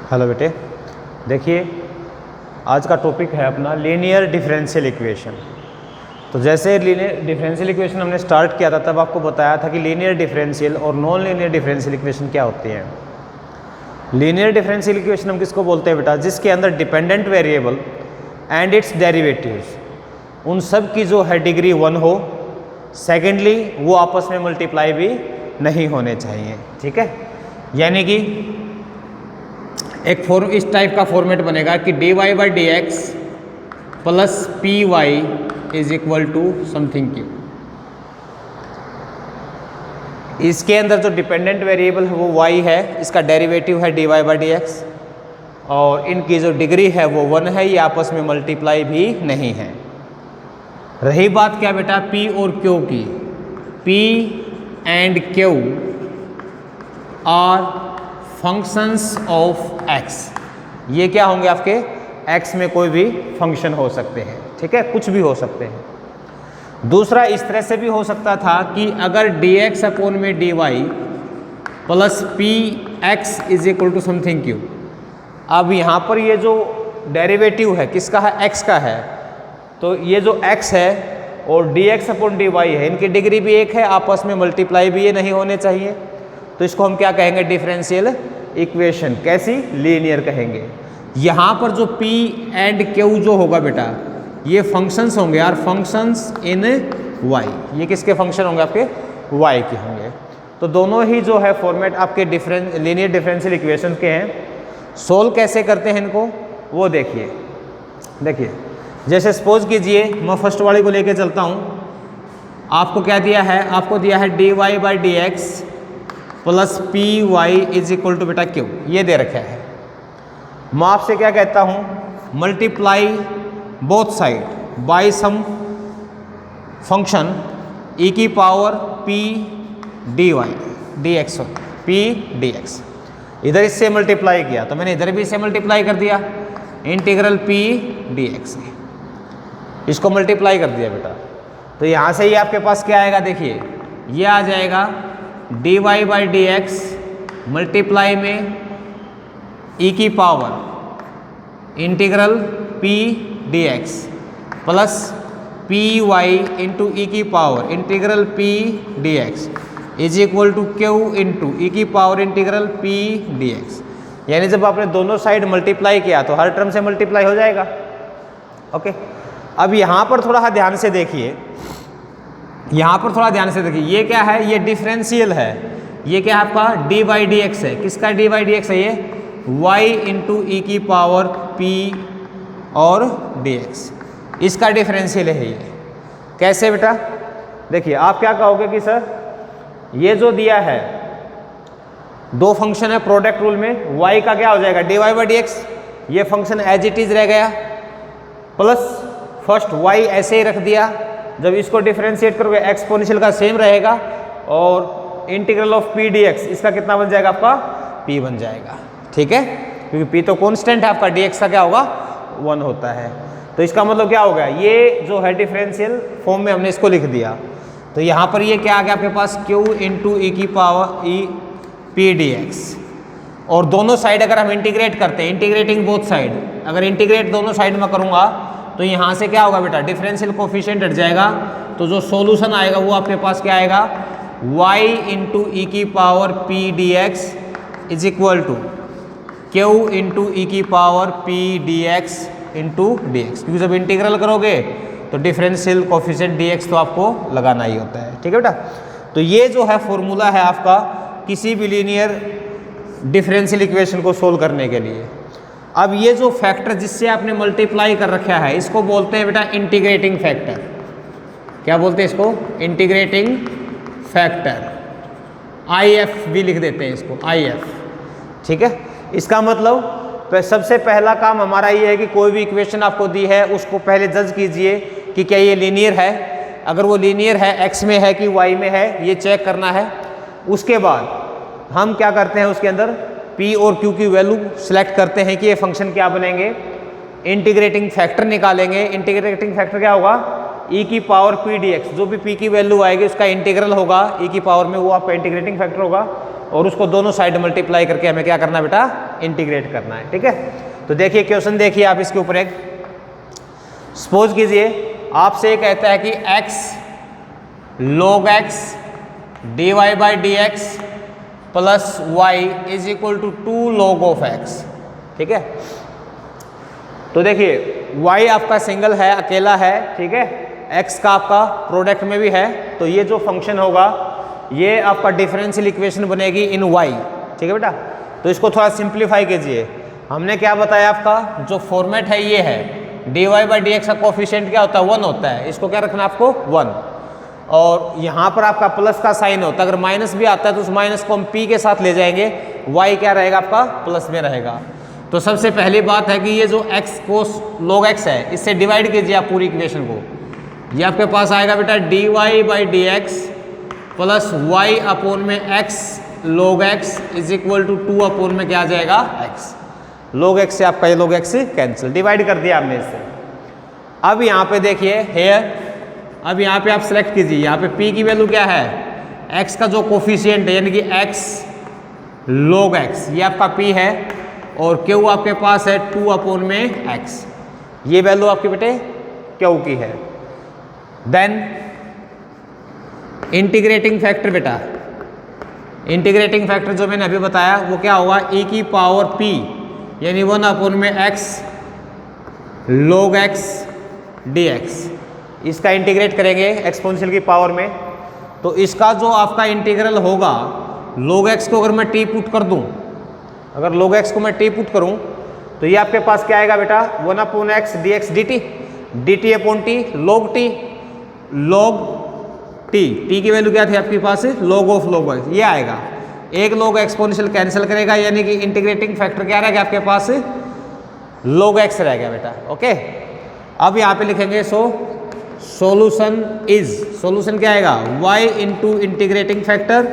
Hello बेटे, देखिए आज का टॉपिक है अपना लीनियर डिफरेंशियल इक्वेशन। तो जैसे लीनियर डिफरेंशियल इक्वेशन हमने स्टार्ट किया था तब आपको बताया था कि लीनियर डिफरेंशियल और नॉन लीनियर डिफरेंशियल इक्वेशन क्या होती हैं। लीनियर डिफरेंशियल इक्वेशन हम किसको बोलते हैं बेटा? जिसके अंदर dependent variable and it's derivatives उन सब की जो है डिग्री 1 हो। सेकेंडली वो आपस में मल्टीप्लाई भी नहीं होने चाहिए, ठीक है। यानी कि एक इस टाइप का फॉर्मेट बनेगा कि dy by D x plus P Y is equal to something Q. इसके अंदर जो डिपेंडेंट वेरिएबल है वो y है, इसका डेरिवेटिव है dy बाई डी एक्स और इनकी जो डिग्री है वो 1 है, ये आपस में मल्टीप्लाई भी नहीं है। रही बात क्या बेटा p और q की, p and q are functions of x। ये क्या होंगे आपके? x में कोई भी फंक्शन हो सकते हैं, ठीक है, कुछ भी हो सकते हैं। दूसरा इस तरह से भी हो सकता था कि अगर dx अपॉन में dy plus P X is equal to something Q. अब यहाँ पर ये जो डेरिवेटिव है किसका है? x का है। तो ये जो x है और dx अपॉन dy है, इनकी डिग्री भी 1 है, आपस में मल्टीप्लाई भी ये नहीं होने चाहिए। तो इसको हम क्या कहेंगे? Differential equation. कैसी? लीनियर कहेंगे। यहाँ पर जो p एंड q जो होगा बेटा, ये फंक्शंस होंगे यार, फंक्शंस इन y। ये किसके फंक्शन होंगे? आपके y के होंगे। तो दोनों ही जो है फॉर्मेट आपके लीनियर डिफरेंशियल इक्वेशन के हैं। सोल्व कैसे करते हैं इनको वो देखिए जैसे सपोज कीजिए मैं फर्स्ट वाले को लेके चलता हूँ। आपको क्या दिया है? आपको दिया है dy by D x plus P Y is equal to बेटा क्यू, ये दे रखा है। मैं आपसे क्या कहता हूँ? Multiply both side by some function e की power p dy dx p dx। इधर इससे मल्टीप्लाई किया तो मैंने इधर भी इससे मल्टीप्लाई कर दिया, इंटीग्रल p dx। इसको मल्टीप्लाई कर दिया बेटा, तो यहाँ से ही आपके पास क्या आएगा? देखिए ये आ जाएगा dy by D X multiply में e की power integral p dx plus P Y into E की power integral p dx is equal to Q into E की पावर इंटीग्रल p dx। यानी जब आपने दोनों साइड मल्टीप्लाई किया तो हर टर्म से मल्टीप्लाई हो जाएगा। ओके, अब यहाँ पर थोड़ा ध्यान से देखिए, यहाँ पर थोड़ा ध्यान से देखिए, ये क्या है? ये डिफरेंशियल है। ये क्या है आपका? डी बाई डी एक्स है। किसका डी बाई डी एक्स है? ये y इंटू ई की पावर p और dx, इसका डिफरेंशियल है ये। कैसे बेटा? देखिए आप क्या कहोगे कि सर ये जो दिया है दो फंक्शन है प्रोडक्ट रूल में, y का क्या हो जाएगा? D Y by D x, ये फंक्शन एज इट इज रह गया, प्लस फर्स्ट y ऐसे ही रख दिया। जब इसको डिफरेंशिएट करोगे एक्सपोनेंशियल का सेम रहेगा और इंटीग्रल ऑफ p dx इसका कितना बन जाएगा? आपका p बन जाएगा, ठीक है, क्योंकि p तो कांस्टेंट है, आपका dx का क्या होगा? 1 होता है। तो इसका मतलब क्या हो गया? ये जो है डिफरेंशियल फॉर्म में हमने इसको लिख दिया। तो यहाँ पर ये क्या आ गया आपके पास? q इंटू ई की पावर ई p dx। और दोनों साइड अगर हम इंटीग्रेट करते हैं, इंटीग्रेटिंग बोथ साइड, अगर इंटीग्रेट दोनों साइड में करूँगा तो यहाँ से क्या होगा बेटा? डिफरेंशियल कोफिशिएंट हट जाएगा, तो जो सॉल्यूशन आएगा वो आपके पास क्या आएगा? y इंटू ई की power p dx is equal to q into E की power p dx into dx। क्योंकि जब इंटीग्रल करोगे तो डिफरेंशियल कोफिशिएंट dx तो आपको लगाना ही होता है, ठीक है बेटा। तो ये जो है फॉर्मूला है आपका किसी भी लीनियर डिफरेंशियल इक्वेशन को सोल्व करने के लिए। अब ये जो फैक्टर जिससे आपने मल्टीप्लाई कर रखा है इसको बोलते हैं बेटा इंटीग्रेटिंग फैक्टर। क्या बोलते हैं इसको? इंटीग्रेटिंग फैक्टर, IF भी लिख देते हैं इसको, IF, ठीक है। इसका मतलब सबसे पहला काम हमारा ये है कि कोई भी इक्वेशन आपको दी है उसको पहले जज कीजिए कि क्या ये लीनियर है। अगर वो लीनियर है, x में है कि y में है, ये चेक करना है। उसके बाद हम क्या करते हैं? उसके अंदर p और q की वैल्यू सेलेक्ट करते हैं कि ये फंक्शन क्या बनेंगे, इंटीग्रेटिंग फैक्टर निकालेंगे। इंटीग्रेटिंग फैक्टर क्या होगा? e की पावर p dx, जो भी p की वैल्यू आएगी उसका इंटीग्रल होगा e की पावर में, वो आपका इंटीग्रेटिंग फैक्टर होगा। और उसको दोनों साइड मल्टीप्लाई करके हमें क्या करना है बेटा, इंटीग्रेट करना है। ठीक है, तो देखिए क्वेश्चन देखिए आप इसके ऊपर एक सपोज कीजिए आपसे कहता है कि x log x dy by D x plus y is equal to 2 log of x। ठीक है, तो देखिए y आपका सिंगल है, अकेला है, ठीक है, x का आपका प्रोडक्ट में भी है, तो ये जो फंक्शन होगा ये आपका डिफरेंशियल इक्वेशन बनेगी इन y। ठीक है बेटा, तो इसको थोड़ा सिंप्लीफाई कीजिए। हमने क्या बताया, आपका जो फॉर्मेट है ये है dy बाई डी एक्स का कोफिशिएंट क्या होता है, 1 होता है, इसको क्या रखना है आपको 1, और यहाँ पर आपका प्लस का साइन होता है, अगर माइनस भी आता है तो उस माइनस को हम p के साथ ले जाएंगे, y क्या रहेगा आपका प्लस में रहेगा। तो सबसे पहली बात है कि ये जो x को log x है इससे डिवाइड कीजिए आप पूरी इक्वेशन को, ये आपके पास आएगा बेटा dy by D x plus y upon में x log x is equal to 2 upon में क्या आ जाएगा x। log x से आपका ये log x कैंसिल, डिवाइड कर दिया आपने इससे। अब यहाँ पे देखिए हेयर, अब यहाँ पे आप सेलेक्ट कीजिए, यहाँ पे p की वैल्यू क्या है, x का जो कोफिशिएंट है यानी कि x log x ये आपका p है, और q आपके पास है 2 अपोन में x, ये वैल्यू आपके बेटे q की है। देन इंटीग्रेटिंग फैक्टर बेटा, इंटीग्रेटिंग फैक्टर जो मैंने अभी बताया वो क्या होगा, e की पावर p यानी 1 अपोन में x log x dx, इसका इंटीग्रेट करेंगे एक्सपोनेंशियल की पावर में, तो इसका जो आपका इंटीग्रल होगा log x को अगर मैं t पुट कर दूं, अगर log x को मैं t पुट करूं तो ये आपके पास क्या आएगा बेटा 1 upon x dx dt, dt upon t log t, log t की वैल्यू क्या थी आपके पास, log ऑफ log x, ये आएगा। एक log एक्सपोनेंशियल कैंसिल करेगा यानी कि इंटीग्रेटिंग फैक्टर क्या रहेगा आपके पास, log x रहेगा बेटा। ओके, अब यहाँ पे लिखेंगे सोल्यूशन इज, सोल्यूशन क्या आएगा y into integrating factor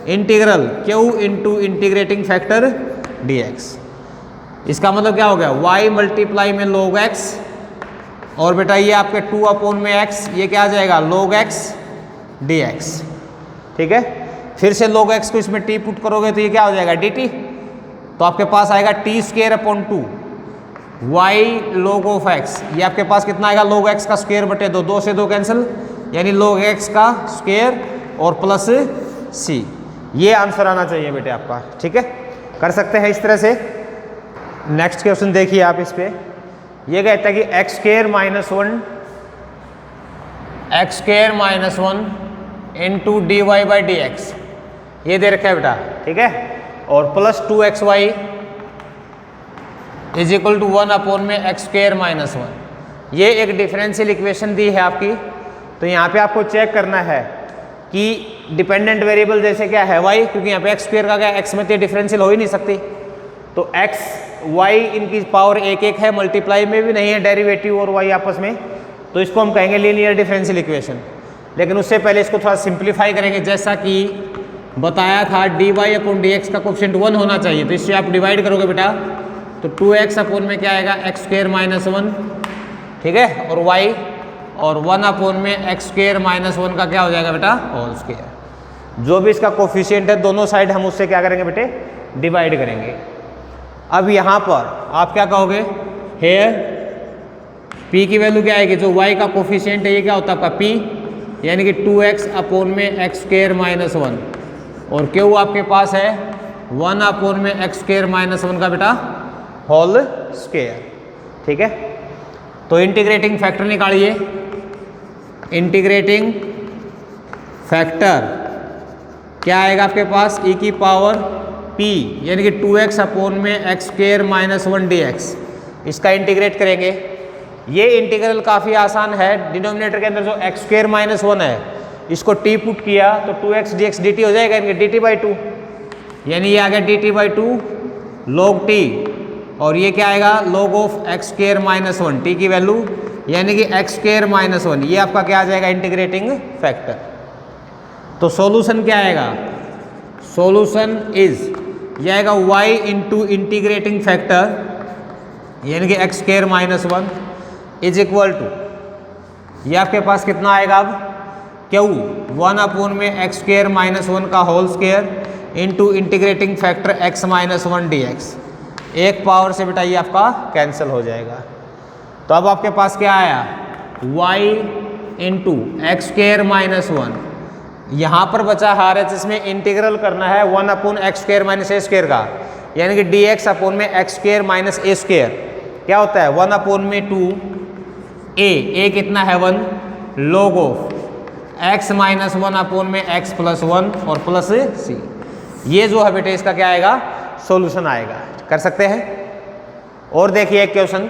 integral q into integrating factor dx। इसका मतलब क्या हो गया, y मल्टीप्लाई में log x, और बेटा ये आपके 2 अपोन में x, ये क्या आ जाएगा log x dx। ठीक है, फिर से log x को इसमें t पुट करोगे तो ये क्या हो जाएगा dt, तो आपके पास आएगा t square upon 2 y log of x, ये आपके पास कितना आएगा log x का स्क्वायर बटे 2, 2 से 2 कैंसिल, यानी log x का स्क्वायर और प्लस c, ये आंसर आना चाहिए बेटे आपका। ठीक है, कर सकते हैं इस तरह से। नेक्स्ट क्वेश्चन देखिए आप इस पे, ये कहता है कि x square minus 1 into d Y by D x, ये दे रखा है बेटा। ठीक है, और plus 2xy is equal to 1 upon में x स्क्वायर माइनस 1, ये एक डिफरेंशियल इक्वेशन दी है आपकी। तो यहाँ पे आपको चेक करना है कि डिपेंडेंट वेरिएबल जैसे क्या है y, क्योंकि यहाँ पे x स्क्वायर का क्या x में तो डिफरेंशियल हो ही नहीं सकती, तो x y इनकी पावर 1 है, मल्टीप्लाई में भी नहीं है डेरिवेटिव और y आपस में, तो इसको हम कहेंगे लीनियर डिफरेंशियल इक्वेशन। लेकिन उससे पहले इसको थोड़ा सिंप्लीफाई करेंगे, जैसा कि बताया था d y upon d x का कोफिशिएंट 1 होना चाहिए, तो इससे आप डिवाइड करोगे बेटा तो 2x अपोन में क्या आएगा x स्क्वायर माइनस 1। ठीक है, और y और 1 अपोन में x स्क्वायर माइनस 1 का क्या हो जाएगा बेटा होल स्क्वायर। जो भी इसका कोफिशिएंट है दोनों साइड हम उससे क्या करेंगे बेटे डिवाइड करेंगे। अब यहाँ पर आप क्या कहोगे, हेयर p की वैल्यू क्या आएगी, जो y का कोफिशिएंट है ये क्या होता है आपका p, यानी कि 2x अपोन में x स्क्वायर माइनस 1, और q आपके पास है 1 अपोन में x स्क्वायर माइनस 1 का बेटा होल स्क्वायर। ठीक है, तो इंटीग्रेटिंग फैक्टर निकालिए। इंटीग्रेटिंग फैक्टर क्या आएगा आपके पास, e की पावर p यानी कि 2x अपोन में x स्क्वायर माइनस 1 dx, इसका इंटीग्रेट करेंगे। ये इंटीग्रल काफ़ी आसान है, डिनोमिनेटर के अंदर जो x स्क्वायर माइनस 1 है इसको t पुट किया तो 2x dx dt हो जाएगा, यानी dt बाई 2, यानी ये आ गया dt बाई 2 log t, और ये क्या आएगा log of x square minus 1, t की वैल्यू यानी कि x स्क्वायर माइनस 1, ये आपका क्या आ जाएगा इंटीग्रेटिंग फैक्टर। तो सॉल्यूशन क्या आएगा, सॉल्यूशन इज ये आएगा y इंटू इंटीग्रेटिंग फैक्टर यानी कि x square minus 1 is equal to, ये आपके पास कितना आएगा अब q 1 अपोन में x स्क्वायर माइनस 1 का whole square, into integrating factor x minus 1 dx। एक पावर से बेटा ये आपका कैंसिल हो जाएगा। तो अब आपके पास क्या आया, y into x square minus 1। यहाँ पर बचा हार है जिसमें इंटीग्रल करना है 1 अपॉन एक्स स्क्र माइनस ए स्क्र का, यानी कि dx अपॉन में एक्स स्क्र माइनस ए स्क्र क्या होता है 1 अपॉन में 2 a कितना है 1 log of x minus 1 upon में x प्लस 1 और प्लस c। ये जो है बेटे इसका क्या आएगा, सॉल्यूशन आएगा। कर सकते हैं। और देखिए एक क्वेश्चन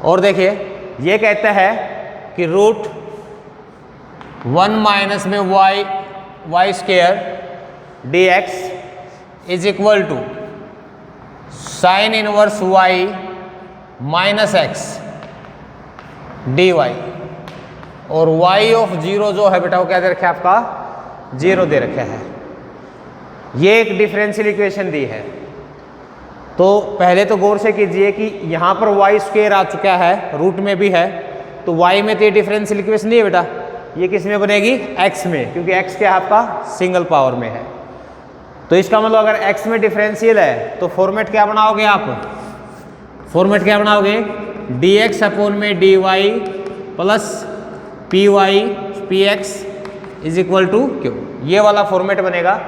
और देखिए, ये कहता है कि रूट 1 माइनस में y square dx is equal to sine inverse y minus x dy, और y ऑफ 0 जो है बेटा वो क्या दे रखा है आपका, 0 दे रखा है। ये एक डिफरेंशियल इक्वेशन दी है। तो पहले तो गौर से कीजिए कि यहाँ पर y स्क्वायर आ चुका है, रूट में भी है, तो y में तो ये डिफरेंशियल इक्वेशन नहीं है बेटा, ये किस में बनेगी, x में, क्योंकि x क्या है आपका सिंगल पावर में है। तो इसका मतलब अगर x में डिफरेंशियल है तो फॉर्मेट क्या बनाओगे आप, फॉर्मेट क्या बनाओगे, dx अपॉन में dy plus py px is equal to q, ये वाला फॉर्मेट बनेगा।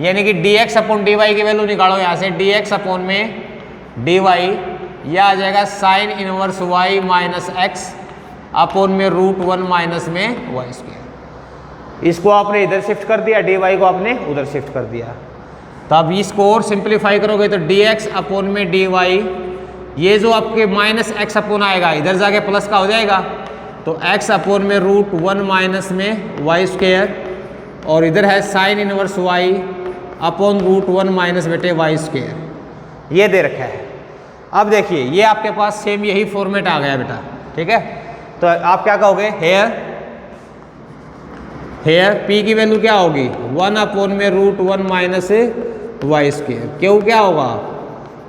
यानी कि dx अपॉन dy की वैल्यू निकालो यहाँ से, dx अपॉन में dy यह आ जाएगा sine inverse y minus x upon में रूट 1 माइनस में y स्क्वायर। इसको आपने इधर शिफ्ट कर दिया, dy को आपने उधर शिफ्ट कर दिया। तो अब इसको और सिंप्लीफाई करोगे तो dx अपॉन में dy, ये जो आपके माइनस एक्स अपॉन आएगा इधर जाके प्लस का हो जाएगा, तो x अपॉन में रूट 1 माइनस में y स्क्वायर, और इधर है sine inverse y upon root 1 minus बेटे y स्क्वायर, ये दे रखा है। अब देखिए ये आपके पास सेम यही फॉर्मेट आ गया बेटा, ठीक है। तो आप क्या कहोगे, हेयर p की वैल्यू क्या होगी, 1 अपॉन में रूट 1 माइनस y स्क्वायर, क्यों क्या होगा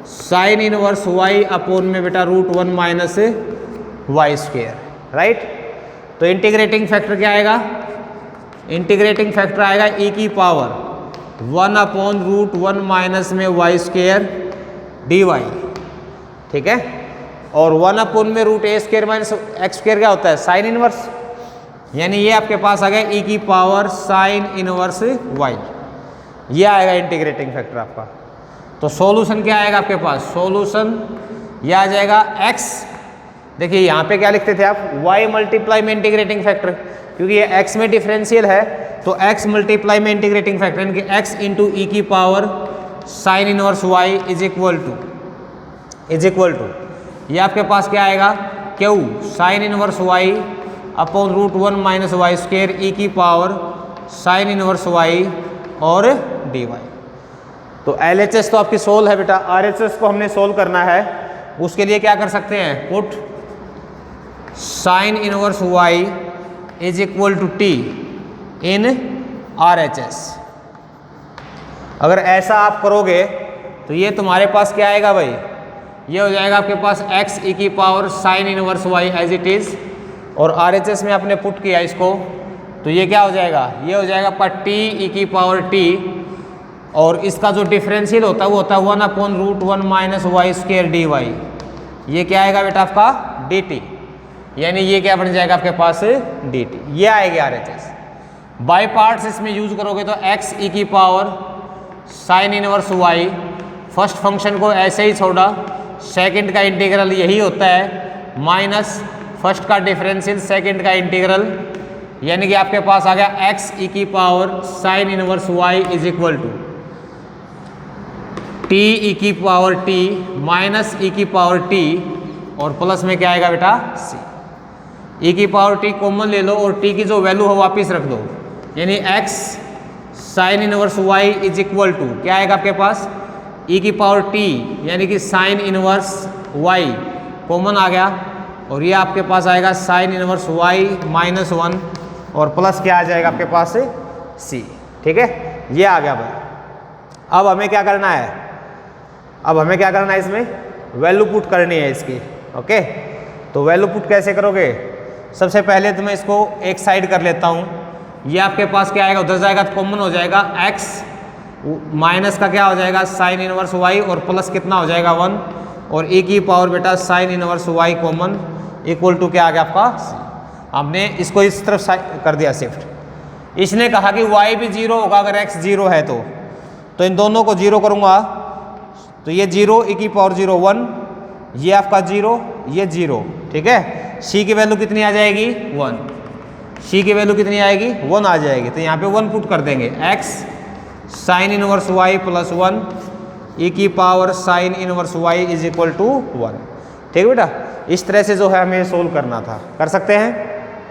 साइन इनवर्स y अपॉन में बेटा root 1 minus y square, right. तो इंटीग्रेटिंग फैक्टर क्या आएगा, इंटीग्रेटिंग फैक्टर आएगा e की पावर 1 अपॉन रूट 1 माइनस में y स्क्वायर dy, ठीक है। और 1 अपॉन में root a square minus x square क्या होता है, साइन इनवर्स, यानी ये आपके पास आ गया e की पावर साइन इनवर्स y, ये आएगा इंटीग्रेटिंग फैक्टर आपका। तो सॉल्यूशन क्या आएगा आपके पास, सॉल्यूशन यह आ जाएगा x, देखिए यहाँ पे क्या लिखते थे आप, y मल्टीप्लाई में इंटीग्रेटिंग फैक्टर, क्योंकि ये x में डिफरेंशियल है तो x मल्टीप्लाई में इंटीग्रेटिंग फैक्टर, यानी कि x इंटू ई की power sine inverse y is equal to ये आपके पास क्या आएगा, Q sine inverse y upon root 1 minus y square E की पावर साइन इनवर्स y और dy। तो LHS तो आपकी सोल्व है बेटा, RHS को हमने सोल्व करना है, उसके लिए क्या कर सकते हैं, put sine inverse y is equal to t in RHS। अगर ऐसा आप करोगे तो ये तुम्हारे पास क्या आएगा भाई, ये हो जाएगा आपके पास x ई की power sine inverse y as it is, और RHS में आपने पुट किया इसको, तो ये क्या हो जाएगा, ये हो जाएगा पर t ई की पावर t, और इसका जो डिफरेंशियल होता है वो होता है 1 upon root 1 minus y square dy, ये क्या आएगा बेटा आपका dt, यानी ये क्या बन जाएगा आपके पास dt, ये आएगी RHS। बाय पार्ट्स इसमें यूज करोगे तो x ई की power sine inverse y, first function को ऐसे ही छोड़ा, सेकंड का इंटीग्रल यही होता है, माइनस फर्स्ट का डिफरेंशियल सेकंड का इंटीग्रल, यानी कि आपके पास आ गया x ई की power sine inverse y is equal to t e की पावर t माइनस ई की पावर t, और प्लस में क्या आएगा बेटा c, ई की पावर t कॉमन ले लो और t की जो वैल्यू हो वापस रख दो, यानी x sine inverse y is equal to क्या आएगा आपके पास e की पावर t, यानी कि साइन इनवर्स y कॉमन आ गया, और ये आपके पास आएगा साइन इनवर्स y माइनस 1, और प्लस क्या आ जाएगा आपके पास c, ठीक है। ये आ गया भाई। अब हमें क्या करना है, अब हमें क्या करना है, इसमें वैल्यू पुट करनी है इसकी, ओके। तो वैल्यू पुट कैसे करोगे, सबसे पहले तो मैं इसको एक साइड कर लेता हूँ, ये आपके पास क्या आएगा, उधर जाएगा तो कॉमन हो जाएगा x माइनस का क्या हो जाएगा साइन इनवर्स y और प्लस कितना हो जाएगा 1 और e की पावर बेटा sine inverse y common equal to क्या आ गया आपका c। हमने इसको इस तरफ कर दिया शिफ्ट। इसने कहा कि y भी 0 होगा अगर x 0 है तो इन दोनों को 0 करूँगा तो ये 0 e की पावर 0 1, ये आपका 0 ये 0, ठीक है। c की वैल्यू कितनी आ जाएगी 1, c की वैल्यू कितनी आएगी 1 आ जाएगी, तो यहाँ पे 1 पुट कर देंगे। x sine inverse y plus 1 e की power sine inverse y is equal to 1, ठीक है बेटा। इस तरह से जो है हमें सोल्व करना था, कर सकते हैं।